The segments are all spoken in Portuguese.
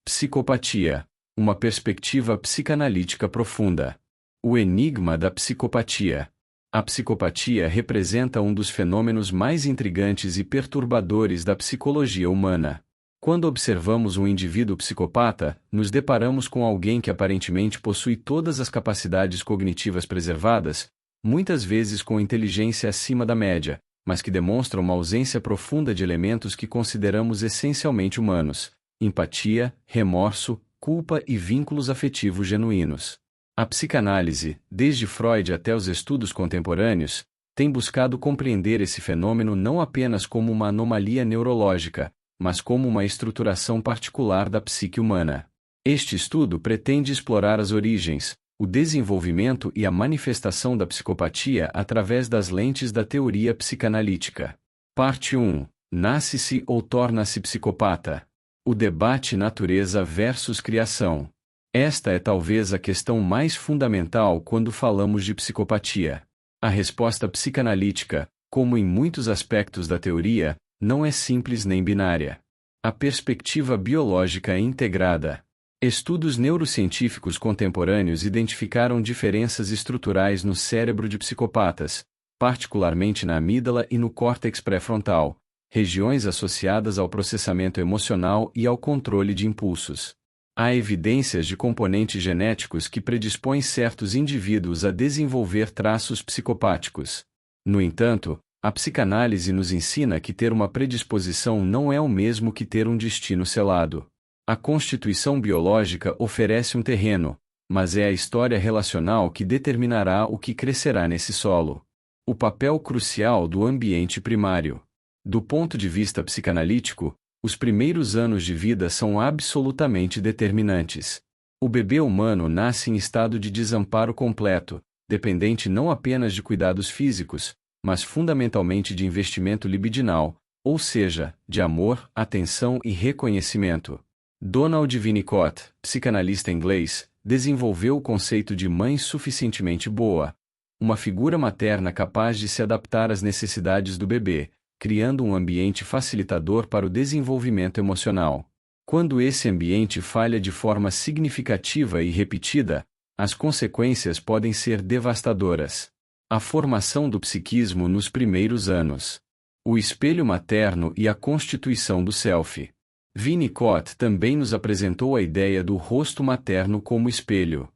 Psicopatia. Uma perspectiva psicanalítica profunda. O enigma da psicopatia. A psicopatia representa um dos fenômenos mais intrigantes e perturbadores da psicologia humana. Quando observamos um indivíduo psicopata, nos deparamos com alguém que aparentemente possui todas as capacidades cognitivas preservadas, muitas vezes com inteligência acima da média, mas que demonstra uma ausência profunda de elementos que consideramos essencialmente humanos: empatia, remorso, culpa e vínculos afetivos genuínos. A psicanálise, desde Freud até os estudos contemporâneos, tem buscado compreender esse fenômeno não apenas como uma anomalia neurológica, mas como uma estruturação particular da psique humana. Este estudo pretende explorar as origens, o desenvolvimento e a manifestação da psicopatia através das lentes da teoria psicanalítica. Parte 1. Nasce-se ou torna-se psicopata? O debate natureza versus criação. Esta é talvez a questão mais fundamental quando falamos de psicopatia. A resposta psicanalítica, como em muitos aspectos da teoria, não é simples nem binária. A perspectiva biológica é integrada. Estudos neurocientíficos contemporâneos identificaram diferenças estruturais no cérebro de psicopatas, particularmente na amígdala e no córtex pré-frontal, regiões associadas ao processamento emocional e ao controle de impulsos. Há evidências de componentes genéticos que predispõem certos indivíduos a desenvolver traços psicopáticos. No entanto, a psicanálise nos ensina que ter uma predisposição não é o mesmo que ter um destino selado. A constituição biológica oferece um terreno, mas é a história relacional que determinará o que crescerá nesse solo. O papel crucial do ambiente primário. Do ponto de vista psicanalítico, os primeiros anos de vida são absolutamente determinantes. O bebê humano nasce em estado de desamparo completo, dependente não apenas de cuidados físicos, mas fundamentalmente de investimento libidinal, ou seja, de amor, atenção e reconhecimento. Donald Winnicott, psicanalista inglês, desenvolveu o conceito de mãe suficientemente boa, uma figura materna capaz de se adaptar às necessidades do bebê, criando um ambiente facilitador para o desenvolvimento emocional. Quando esse ambiente falha de forma significativa e repetida, as consequências podem ser devastadoras. A formação do psiquismo nos primeiros anos. O espelho materno e a constituição do self. Winnicott também nos apresentou a ideia do rosto materno como espelho.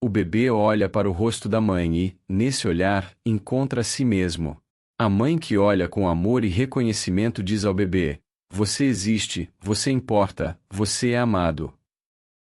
O bebê olha para o rosto da mãe e, nesse olhar, encontra a si mesmo. A mãe que olha com amor e reconhecimento diz ao bebê: você existe, você importa, você é amado.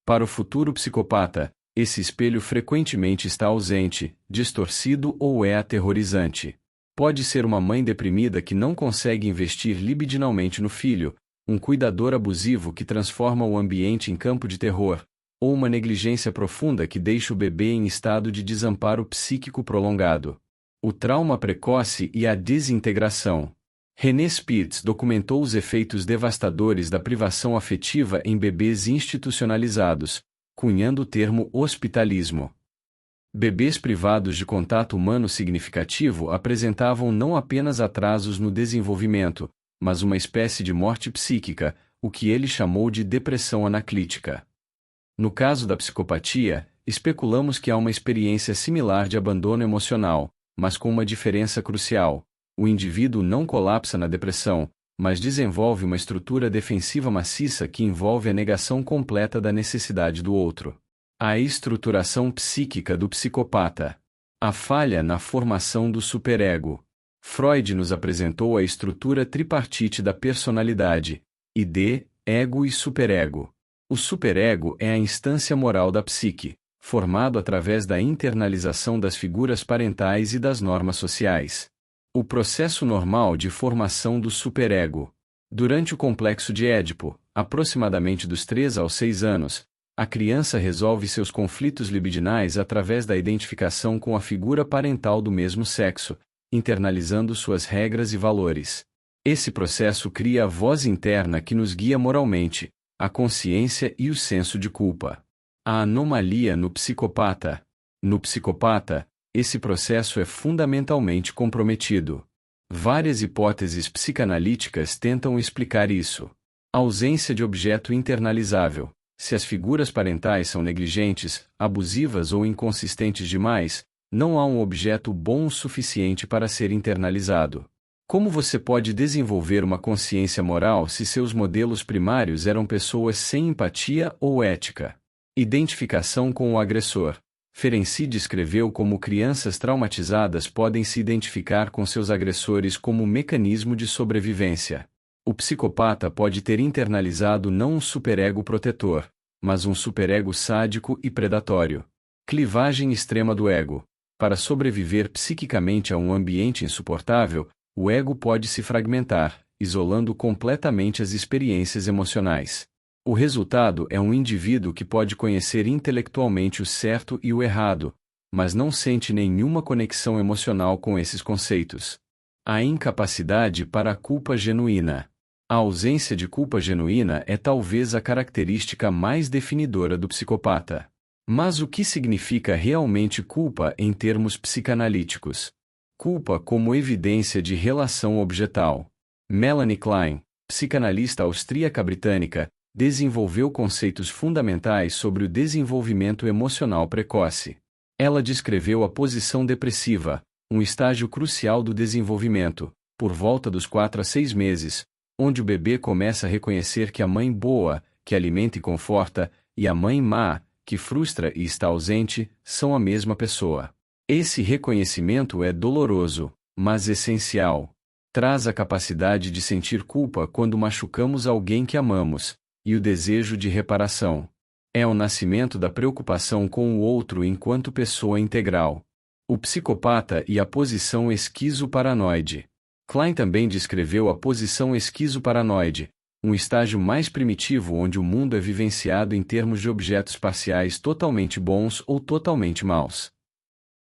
Para o futuro psicopata, esse espelho frequentemente está ausente, distorcido ou é aterrorizante. Pode ser uma mãe deprimida que não consegue investir libidinalmente no filho, um cuidador abusivo que transforma o ambiente em campo de terror, ou uma negligência profunda que deixa o bebê em estado de desamparo psíquico prolongado. O trauma precoce e a desintegração. René Spitz documentou os efeitos devastadores da privação afetiva em bebês institucionalizados, cunhando o termo hospitalismo. Bebês privados de contato humano significativo apresentavam não apenas atrasos no desenvolvimento, mas uma espécie de morte psíquica, o que ele chamou de depressão anaclítica. No caso da psicopatia, especulamos que há uma experiência similar de abandono emocional, mas com uma diferença crucial: o indivíduo não colapsa na depressão, mas desenvolve uma estrutura defensiva maciça que envolve a negação completa da necessidade do outro. A estruturação psíquica do psicopata. A falha na formação do superego. Freud nos apresentou a estrutura tripartite da personalidade: id, ego e superego. O superego é a instância moral da psique, formado através da internalização das figuras parentais e das normas sociais. O processo normal de formação do superego. Durante o complexo de Édipo, aproximadamente dos 3 aos 6 anos, a criança resolve seus conflitos libidinais através da identificação com a figura parental do mesmo sexo, internalizando suas regras e valores. Esse processo cria a voz interna que nos guia moralmente, a consciência e o senso de culpa. A anomalia no psicopata. No psicopata, esse processo é fundamentalmente comprometido. Várias hipóteses psicanalíticas tentam explicar isso. Ausência de objeto internalizável. Se as figuras parentais são negligentes, abusivas ou inconsistentes demais, não há um objeto bom o suficiente para ser internalizado. Como você pode desenvolver uma consciência moral se seus modelos primários eram pessoas sem empatia ou ética? Identificação com o agressor. Ferenczi descreveu como crianças traumatizadas podem se identificar com seus agressores como um mecanismo de sobrevivência. O psicopata pode ter internalizado não um superego protetor, mas um superego sádico e predatório. Clivagem extrema do ego. Para sobreviver psiquicamente a um ambiente insuportável, o ego pode se fragmentar, isolando completamente as experiências emocionais. O resultado é um indivíduo que pode conhecer intelectualmente o certo e o errado, mas não sente nenhuma conexão emocional com esses conceitos. A incapacidade para a culpa genuína. A ausência de culpa genuína é talvez a característica mais definidora do psicopata. Mas o que significa realmente culpa em termos psicanalíticos? Culpa como evidência de relação objetal. Melanie Klein, psicanalista austríaca-britânica, desenvolveu conceitos fundamentais sobre o desenvolvimento emocional precoce. Ela descreveu a posição depressiva, um estágio crucial do desenvolvimento, por volta dos 4 a 6 meses, onde o bebê começa a reconhecer que a mãe boa, que alimenta e conforta, e a mãe má, que frustra e está ausente, são a mesma pessoa. Esse reconhecimento é doloroso, mas essencial. Traz a capacidade de sentir culpa quando machucamos alguém que amamos, e o desejo de reparação. É o nascimento da preocupação com o outro enquanto pessoa integral. O psicopata e a posição esquizoparanoide. Klein também descreveu a posição esquizoparanoide, um estágio mais primitivo onde o mundo é vivenciado em termos de objetos parciais totalmente bons ou totalmente maus.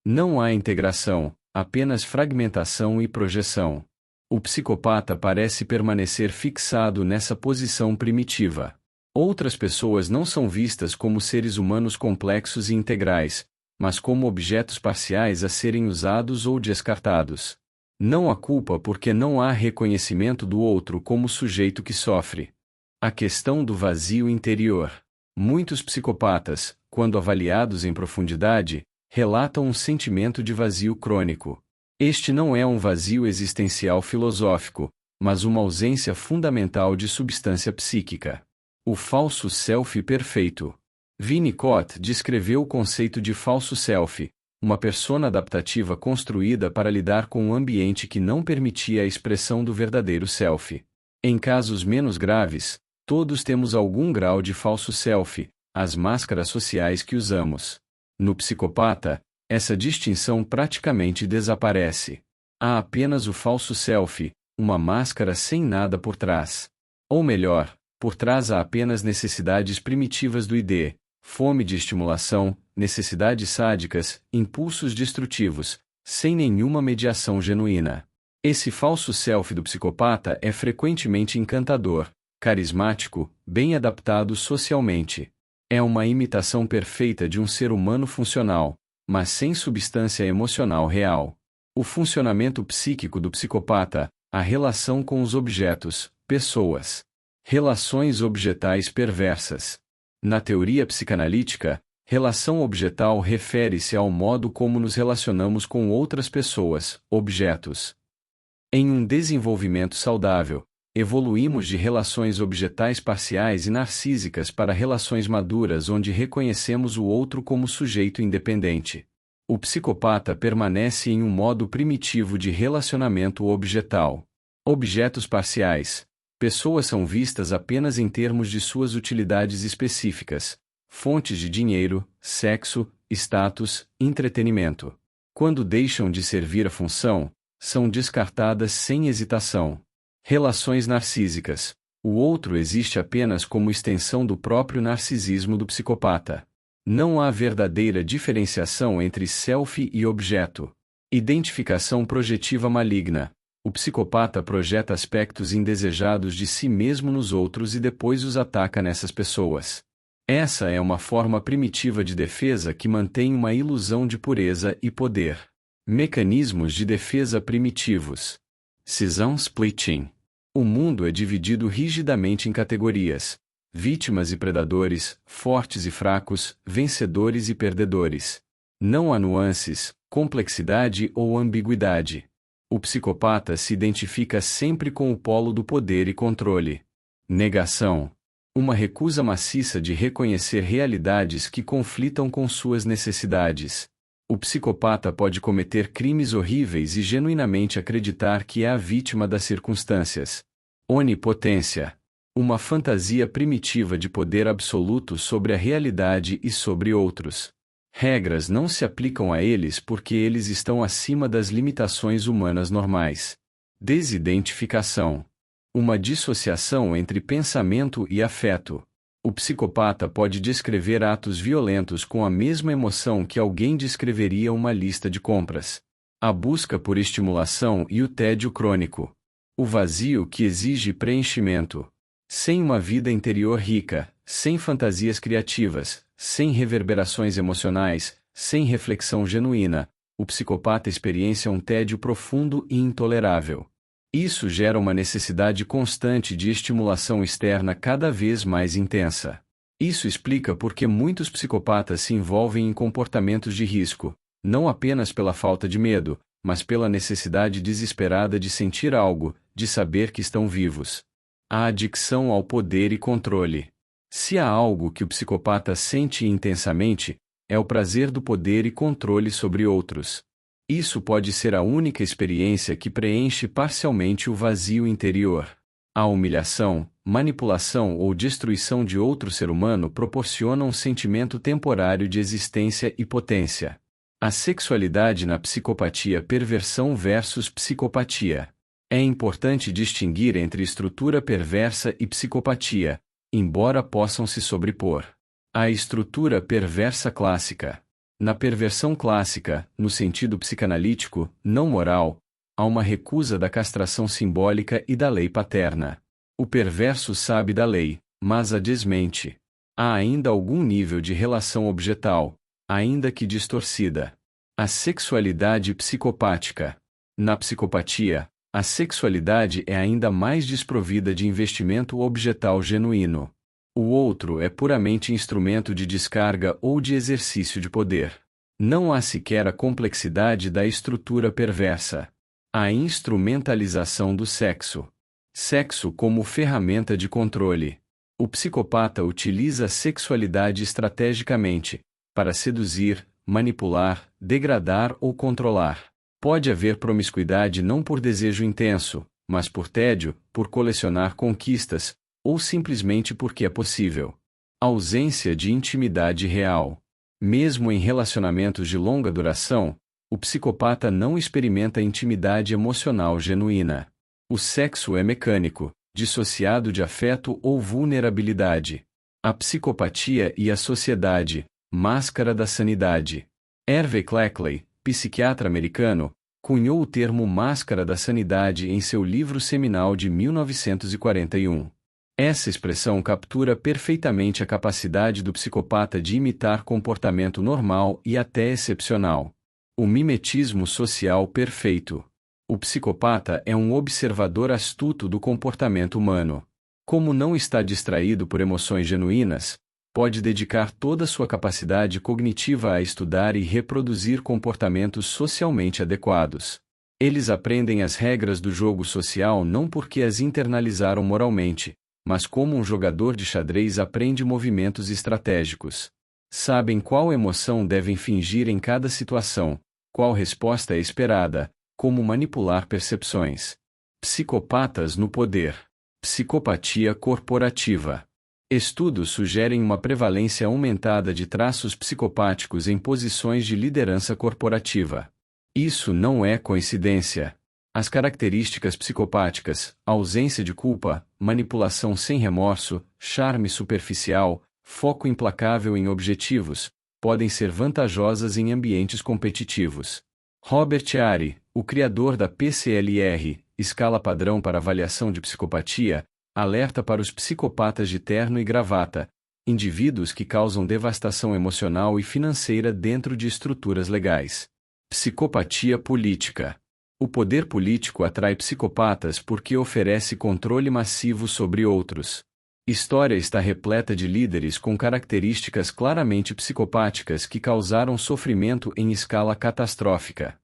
Não há integração, apenas fragmentação e projeção. O psicopata parece permanecer fixado nessa posição primitiva. Outras pessoas não são vistas como seres humanos complexos e integrais, mas como objetos parciais a serem usados ou descartados. Não há culpa porque não há reconhecimento do outro como sujeito que sofre. A questão do vazio interior. Muitos psicopatas, quando avaliados em profundidade, relatam um sentimento de vazio crônico. Este não é um vazio existencial filosófico, mas uma ausência fundamental de substância psíquica. O falso self perfeito. Winnicott descreveu o conceito de falso self, uma persona adaptativa construída para lidar com um ambiente que não permitia a expressão do verdadeiro self. Em casos menos graves, todos temos algum grau de falso self, as máscaras sociais que usamos. No psicopata, essa distinção praticamente desaparece. Há apenas o falso self, uma máscara sem nada por trás. Ou melhor, por trás há apenas necessidades primitivas do id, fome de estimulação, necessidades sádicas, impulsos destrutivos, sem nenhuma mediação genuína. Esse falso self do psicopata é frequentemente encantador, carismático, bem adaptado socialmente. É uma imitação perfeita de um ser humano funcional, mas sem substância emocional real. O funcionamento psíquico do psicopata, a relação com os objetos, pessoas. Relações objetais perversas. Na teoria psicanalítica, relação objetal refere-se ao modo como nos relacionamos com outras pessoas, objetos. Em um desenvolvimento saudável, evoluímos de relações objetais parciais e narcísicas para relações maduras onde reconhecemos o outro como sujeito independente. O psicopata permanece em um modo primitivo de relacionamento objetal. Objetos parciais. Pessoas são vistas apenas em termos de suas utilidades específicas, fontes de dinheiro, sexo, status, entretenimento. Quando deixam de servir a função, são descartadas sem hesitação. Relações narcísicas. O outro existe apenas como extensão do próprio narcisismo do psicopata. Não há verdadeira diferenciação entre self e objeto. Identificação projetiva maligna. O psicopata projeta aspectos indesejados de si mesmo nos outros e depois os ataca nessas pessoas. Essa é uma forma primitiva de defesa que mantém uma ilusão de pureza e poder. Mecanismos de defesa primitivos. Cisão splitting. O mundo é dividido rigidamente em categorias. vítimas e predadores, fortes e fracos, vencedores e perdedores. Não há nuances, complexidade ou ambiguidade. O psicopata se identifica sempre com o polo do poder e controle. Negação. Uma recusa maciça de reconhecer realidades que conflitam com suas necessidades. O psicopata pode cometer crimes horríveis e genuinamente acreditar que é a vítima das circunstâncias. Onipotência. Uma fantasia primitiva de poder absoluto sobre a realidade e sobre outros. Regras não se aplicam a eles porque eles estão acima das limitações humanas normais. Desidentificação. Uma dissociação entre pensamento e afeto. O psicopata pode descrever atos violentos com a mesma emoção que alguém descreveria uma lista de compras. A busca por estimulação e o tédio crônico. O vazio que exige preenchimento. Sem uma vida interior rica, sem fantasias criativas, sem reverberações emocionais, sem reflexão genuína, o psicopata experiencia um tédio profundo e intolerável. Isso gera uma necessidade constante de estimulação externa cada vez mais intensa. Isso explica por que muitos psicopatas se envolvem em comportamentos de risco, não apenas pela falta de medo, mas pela necessidade desesperada de sentir algo, de saber que estão vivos. A adicção ao poder e controle. Se há algo que o psicopata sente intensamente, é o prazer do poder e controle sobre outros. Isso pode ser a única experiência que preenche parcialmente o vazio interior. A humilhação, manipulação ou destruição de outro ser humano proporciona um sentimento temporário de existência e potência. A sexualidade na psicopatia. Perversão versus psicopatia. É importante distinguir entre estrutura perversa e psicopatia, embora possam se sobrepor. A estrutura perversa clássica. Na perversão clássica, no sentido psicanalítico, não moral, há uma recusa da castração simbólica e da lei paterna. O perverso sabe da lei, mas a desmente. Há ainda algum nível de relação objetal, ainda que distorcida. A sexualidade psicopática. Na psicopatia, a sexualidade é ainda mais desprovida de investimento objetal genuíno. O outro é puramente instrumento de descarga ou de exercício de poder. Não há sequer a complexidade da estrutura perversa. A instrumentalização do sexo. Sexo como ferramenta de controle. O psicopata utiliza a sexualidade estrategicamente, para seduzir, manipular, degradar ou controlar. Pode haver promiscuidade não por desejo intenso, mas por tédio, por colecionar conquistas, ou simplesmente porque é possível. Ausência de intimidade real. Mesmo em relacionamentos de longa duração, o psicopata não experimenta intimidade emocional genuína. O sexo é mecânico, dissociado de afeto ou vulnerabilidade. A psicopatia e a sociedade, máscara da sanidade. Hervey Cleckley, psiquiatra americano, cunhou o termo máscara da sanidade em seu livro seminal de 1941. Essa expressão captura perfeitamente a capacidade do psicopata de imitar comportamento normal e até excepcional. O mimetismo social perfeito. O psicopata é um observador astuto do comportamento humano. Como não está distraído por emoções genuínas, pode dedicar toda sua capacidade cognitiva a estudar e reproduzir comportamentos socialmente adequados. Eles aprendem as regras do jogo social não porque as internalizaram moralmente, mas como um jogador de xadrez aprende movimentos estratégicos. Sabem qual emoção devem fingir em cada situação, qual resposta é esperada, como manipular percepções. Psicopatas no poder. Psicopatia corporativa. Estudos sugerem uma prevalência aumentada de traços psicopáticos em posições de liderança corporativa. Isso não é coincidência. As características psicopáticas, ausência de culpa, manipulação sem remorso, charme superficial, foco implacável em objetivos, podem ser vantajosas em ambientes competitivos. Robert Ary, o criador da PCLR, escala padrão para avaliação de psicopatia, alerta para os psicopatas de terno e gravata, indivíduos que causam devastação emocional e financeira dentro de estruturas legais. Psicopatia política. O poder político atrai psicopatas porque oferece controle massivo sobre outros. História está repleta de líderes com características claramente psicopáticas que causaram sofrimento em escala catastrófica.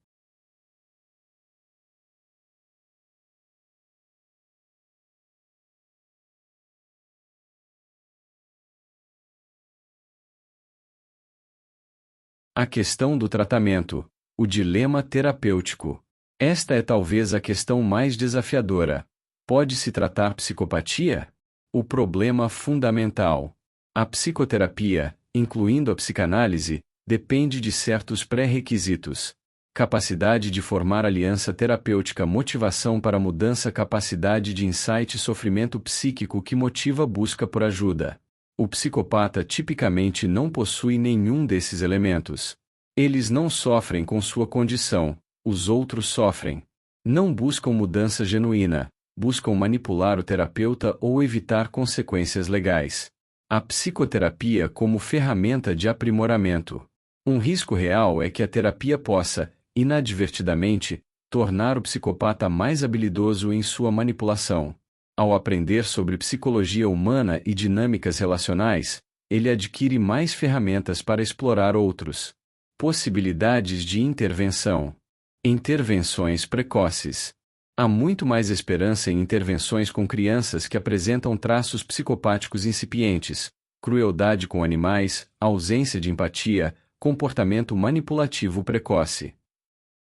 A questão do tratamento, o dilema terapêutico. Esta é talvez a questão mais desafiadora. Pode-se tratar psicopatia? O problema fundamental. A psicoterapia, incluindo a psicanálise, depende de certos pré-requisitos. Capacidade de formar aliança terapêutica, motivação para mudança, capacidade de insight, sofrimento psíquico que motiva a busca por ajuda. O psicopata tipicamente não possui nenhum desses elementos. Eles não sofrem com sua condição, os outros sofrem. Não buscam mudança genuína, buscam manipular o terapeuta ou evitar consequências legais. A psicoterapia como ferramenta de aprimoramento. Um risco real é que a terapia possa, inadvertidamente, tornar o psicopata mais habilidoso em sua manipulação. Ao aprender sobre psicologia humana e dinâmicas relacionais, ele adquire mais ferramentas para explorar outros. Possibilidades de intervenção. Intervenções precoces. Há muito mais esperança em intervenções com crianças que apresentam traços psicopáticos incipientes, crueldade com animais, ausência de empatia, comportamento manipulativo precoce.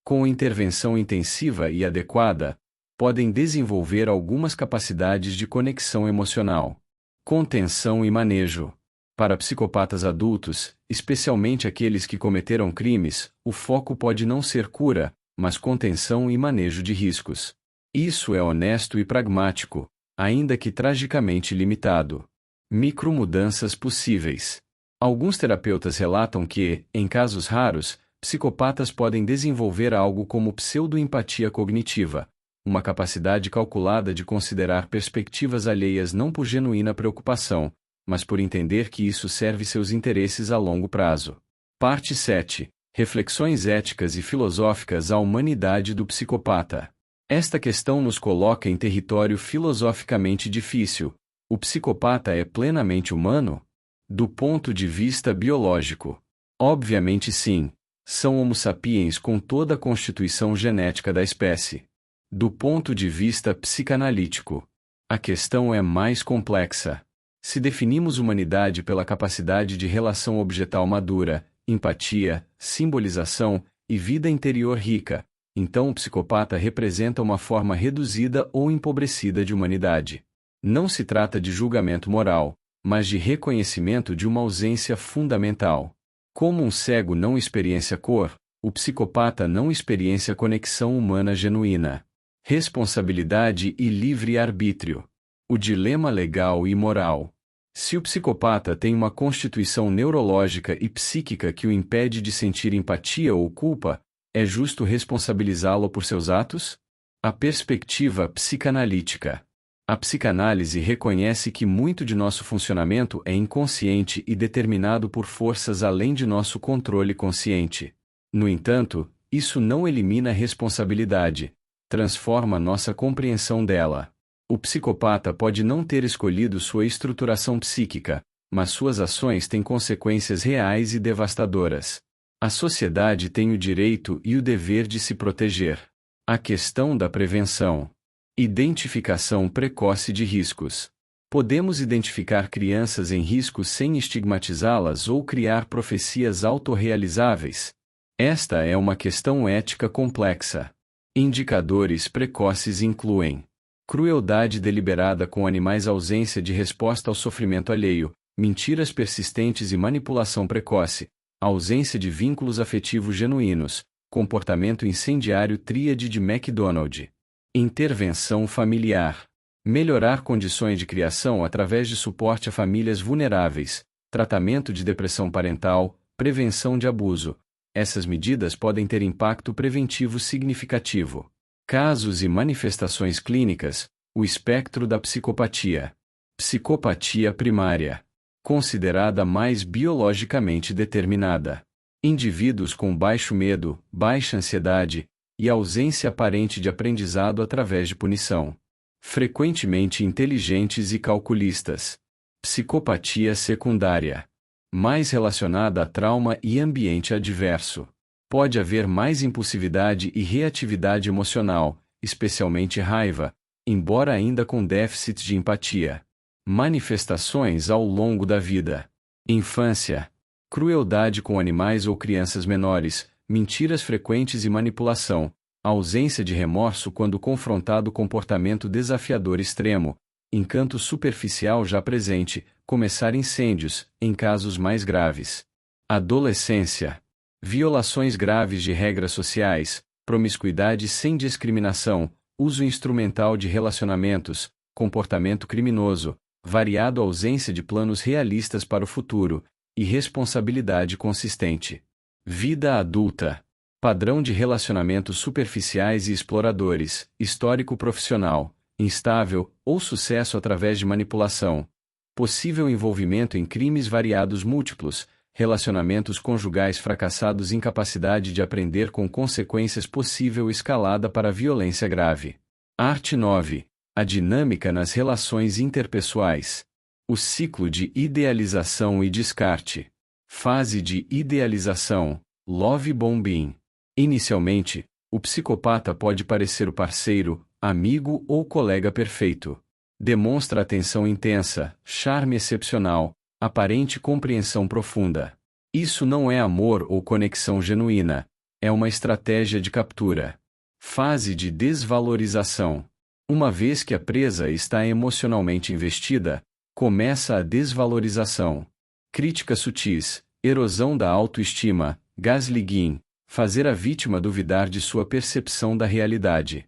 Com intervenção intensiva e adequada, podem desenvolver algumas capacidades de conexão emocional. Contenção e manejo. Para psicopatas adultos, especialmente aqueles que cometeram crimes, o foco pode não ser cura, mas contenção e manejo de riscos. Isso é honesto e pragmático, ainda que tragicamente limitado. Micromudanças possíveis. Alguns terapeutas relatam que, em casos raros, psicopatas podem desenvolver algo como pseudo-empatia cognitiva, uma capacidade calculada de considerar perspectivas alheias não por genuína preocupação, mas por entender que isso serve seus interesses a longo prazo. Parte 7. Reflexões éticas e filosóficas à humanidade do psicopata. Esta questão nos coloca em território filosoficamente difícil. O psicopata é plenamente humano? Do ponto de vista biológico. Obviamente sim. São Homo sapiens com toda a constituição genética da espécie. Do ponto de vista psicanalítico, a questão é mais complexa. Se definimos humanidade pela capacidade de relação objetal madura, empatia, simbolização e vida interior rica, então o psicopata representa uma forma reduzida ou empobrecida de humanidade. Não se trata de julgamento moral, mas de reconhecimento de uma ausência fundamental. Como um cego não experiencia cor, o psicopata não experiencia conexão humana genuína. Responsabilidade e livre-arbítrio. O dilema legal e moral. Se o psicopata tem uma constituição neurológica e psíquica que o impede de sentir empatia ou culpa, é justo responsabilizá-lo por seus atos? A perspectiva psicanalítica. A psicanálise reconhece que muito de nosso funcionamento é inconsciente e determinado por forças além de nosso controle consciente. No entanto, isso não elimina a responsabilidade, transforma nossa compreensão dela. O psicopata pode não ter escolhido sua estruturação psíquica, mas suas ações têm consequências reais e devastadoras. A sociedade tem o direito e o dever de se proteger. A questão da prevenção. Identificação precoce de riscos. Podemos identificar crianças em risco sem estigmatizá-las ou criar profecias autorrealizáveis? Esta é uma questão ética complexa. Indicadores precoces incluem crueldade deliberada com animais, ausência de resposta ao sofrimento alheio, mentiras persistentes e manipulação precoce, ausência de vínculos afetivos genuínos, comportamento incendiário, tríade de MacDonald. Intervenção familiar. Melhorar condições de criação através de suporte a famílias vulneráveis, tratamento de depressão parental, prevenção de abuso. Essas medidas podem ter impacto preventivo significativo. Casos e manifestações clínicas, o espectro da psicopatia. Psicopatia primária. Considerada mais biologicamente determinada. Indivíduos com baixo medo, baixa ansiedade e ausência aparente de aprendizado através de punição. Frequentemente inteligentes e calculistas. Psicopatia secundária. Mais relacionada a trauma e ambiente adverso. Pode haver mais impulsividade e reatividade emocional, especialmente raiva, embora ainda com déficits de empatia. Manifestações ao longo da vida. Infância. Crueldade com animais ou crianças menores, mentiras frequentes e manipulação, ausência de remorso quando confrontado comportamento desafiador extremo, encanto superficial já presente, começar incêndios, em casos mais graves. Adolescência. Violações graves de regras sociais, promiscuidade sem discriminação, uso instrumental de relacionamentos, comportamento criminoso, variado ausência de planos realistas para o futuro, irresponsabilidade consistente. Vida adulta. Padrão de relacionamentos superficiais e exploradores, histórico profissional, instável, ou sucesso através de manipulação. Possível envolvimento em crimes variados múltiplos, relacionamentos conjugais fracassados, incapacidade de aprender com consequências, possível escalada para violência grave. Arte 9. A dinâmica nas relações interpessoais. O ciclo de idealização e descarte. Fase de idealização, love bombing. Inicialmente, o psicopata pode parecer o parceiro, amigo ou colega perfeito. Demonstra atenção intensa, charme excepcional, aparente compreensão profunda. Isso não é amor ou conexão genuína, é uma estratégia de captura. Fase de desvalorização. Uma vez que a presa está emocionalmente investida, começa a desvalorização. Críticas sutis, erosão da autoestima, gaslighting, fazer a vítima duvidar de sua percepção da realidade.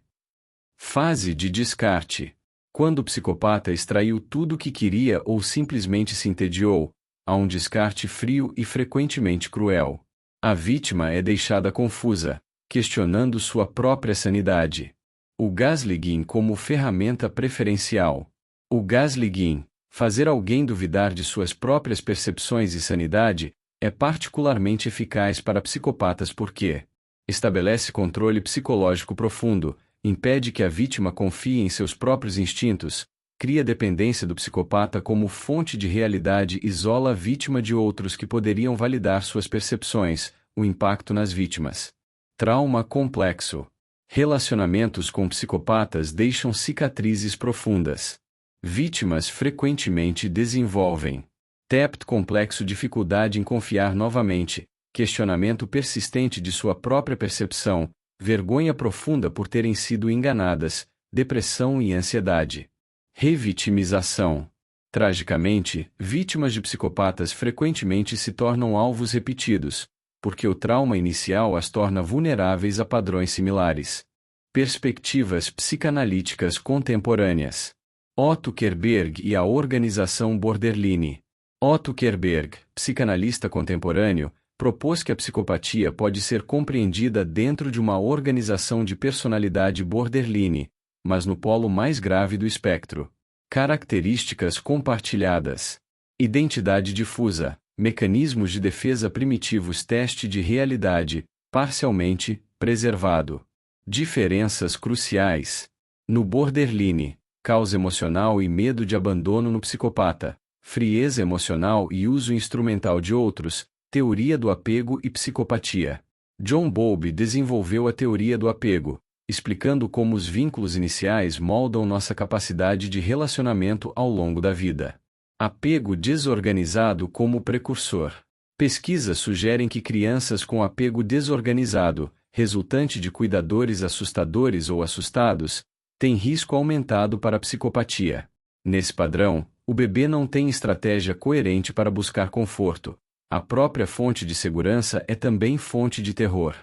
Fase de descarte. Quando o psicopata extraiu tudo o que queria ou simplesmente se entediou, há um descarte frio e frequentemente cruel. A vítima é deixada confusa, questionando sua própria sanidade. O gaslighting como ferramenta preferencial. O gaslighting, fazer alguém duvidar de suas próprias percepções e sanidade, é particularmente eficaz para psicopatas porque estabelece controle psicológico profundo, impede que a vítima confie em seus próprios instintos, cria dependência do psicopata como fonte de realidade, isola a vítima de outros que poderiam validar suas percepções, o impacto nas vítimas. Trauma complexo. Relacionamentos com psicopatas deixam cicatrizes profundas. Vítimas frequentemente desenvolvem TEPT complexo, dificuldade em confiar novamente, questionamento persistente de sua própria percepção, vergonha profunda por terem sido enganadas, depressão e ansiedade. Revitimização. Tragicamente, vítimas de psicopatas frequentemente se tornam alvos repetidos, porque o trauma inicial as torna vulneráveis a padrões similares. Perspectivas psicanalíticas contemporâneas. Otto Kerberg e a organização Borderline. Otto Kerberg, psicanalista contemporâneo, propôs que a psicopatia pode ser compreendida dentro de uma organização de personalidade borderline, mas no polo mais grave do espectro. Características compartilhadas. Identidade difusa, mecanismos de defesa primitivos, teste de realidade, parcialmente, preservado. Diferenças cruciais. No borderline, causa emocional e medo de abandono; no psicopata, frieza emocional e uso instrumental de outros, teoria do apego e psicopatia. John Bowlby desenvolveu a teoria do apego, explicando como os vínculos iniciais moldam nossa capacidade de relacionamento ao longo da vida. Apego desorganizado como precursor. Pesquisas sugerem que crianças com apego desorganizado, resultante de cuidadores assustadores ou assustados, têm risco aumentado para a psicopatia. Nesse padrão, o bebê não tem estratégia coerente para buscar conforto. A própria fonte de segurança é também fonte de terror.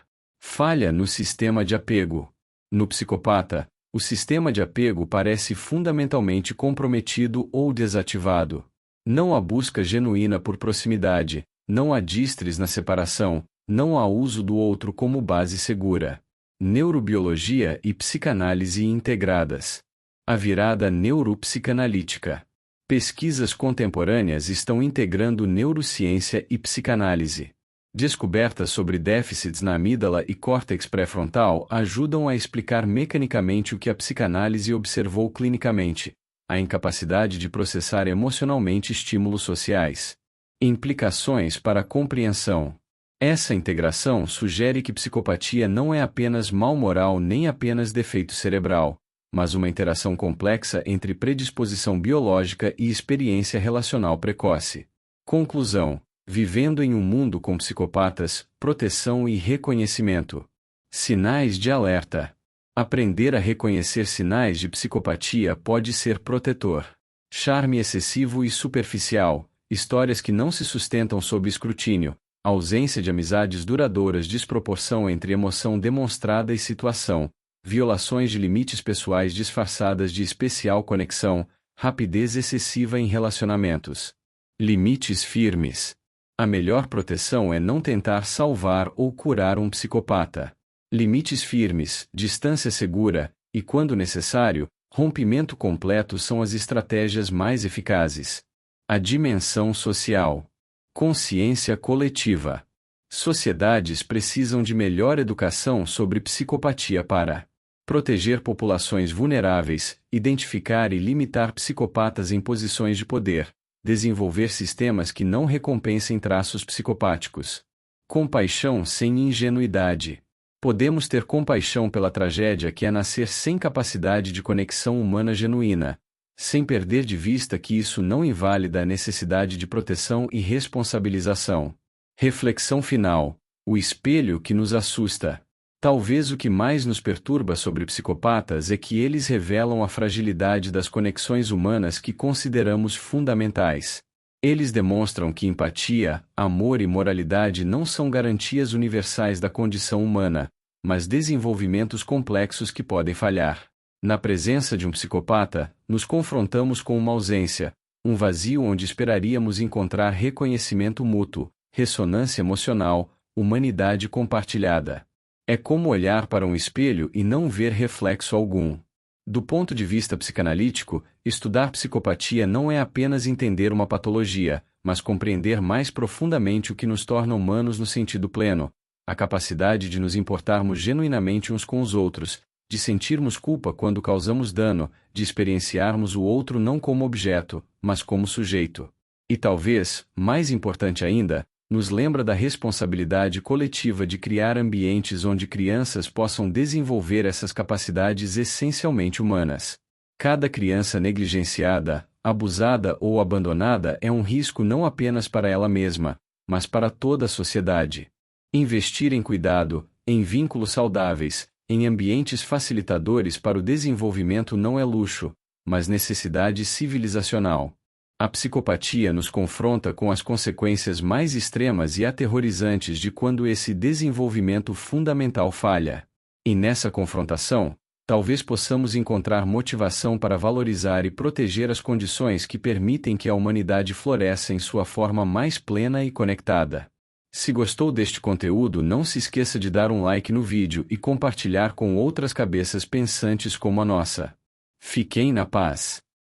Falha no sistema de apego. No psicopata, o sistema de apego parece fundamentalmente comprometido ou desativado. Não há busca genuína por proximidade, não há distres na separação, não há uso do outro como base segura. Neurobiologia e psicanálise integradas. A virada neuropsicanalítica. Pesquisas contemporâneas estão integrando neurociência e psicanálise. Descobertas sobre déficits na amígdala e córtex pré-frontal ajudam a explicar mecanicamente o que a psicanálise observou clinicamente. a incapacidade de processar emocionalmente estímulos sociais. Implicações para a compreensão. Essa integração sugere que psicopatia não é apenas mal moral nem apenas defeito cerebral, mas uma interação complexa entre predisposição biológica e experiência relacional precoce. Conclusão: vivendo em um mundo com psicopatas, proteção e reconhecimento. Sinais de alerta. Aprender a reconhecer sinais de psicopatia pode ser protetor. Charme excessivo e superficial, histórias que não se sustentam sob escrutínio, ausência de amizades duradouras, desproporção entre emoção demonstrada e situação, violações de limites pessoais disfarçadas de especial conexão, rapidez excessiva em relacionamentos. Limites firmes. A melhor proteção é não tentar salvar ou curar um psicopata. Limites firmes, distância segura, e, quando necessário, rompimento completo são as estratégias mais eficazes. A dimensão social. Consciência coletiva. Sociedades precisam de melhor educação sobre psicopatia para proteger populações vulneráveis, identificar e limitar psicopatas em posições de poder, desenvolver sistemas que não recompensem traços psicopáticos. Compaixão sem ingenuidade. Podemos ter compaixão pela tragédia que é nascer sem capacidade de conexão humana genuína, sem perder de vista que isso não invalida a necessidade de proteção e responsabilização. Reflexão final. O espelho que nos assusta. Talvez o que mais nos perturba sobre psicopatas é que eles revelam a fragilidade das conexões humanas que consideramos fundamentais. Eles demonstram que empatia, amor e moralidade não são garantias universais da condição humana, mas desenvolvimentos complexos que podem falhar. Na presença de um psicopata, nos confrontamos com uma ausência, um vazio onde esperaríamos encontrar reconhecimento mútuo, ressonância emocional, humanidade compartilhada. É como olhar para um espelho e não ver reflexo algum. Do ponto de vista psicanalítico, estudar psicopatia não é apenas entender uma patologia, mas compreender mais profundamente o que nos torna humanos no sentido pleno, a capacidade de nos importarmos genuinamente uns com os outros, de sentirmos culpa quando causamos dano, de experienciarmos o outro não como objeto, mas como sujeito. E talvez, mais importante ainda, nos lembra da responsabilidade coletiva de criar ambientes onde crianças possam desenvolver essas capacidades essencialmente humanas. Cada criança negligenciada, abusada ou abandonada é um risco não apenas para ela mesma, mas para toda a sociedade. Investir em cuidado, em vínculos saudáveis, em ambientes facilitadores para o desenvolvimento não é luxo, mas necessidade civilizacional. A psicopatia nos confronta com as consequências mais extremas e aterrorizantes de quando esse desenvolvimento fundamental falha. E nessa confrontação, talvez possamos encontrar motivação para valorizar e proteger as condições que permitem que a humanidade floresça em sua forma mais plena e conectada. Se gostou deste conteúdo, não se esqueça de dar um like no vídeo e compartilhar com outras cabeças pensantes como a nossa. Fiquem na paz.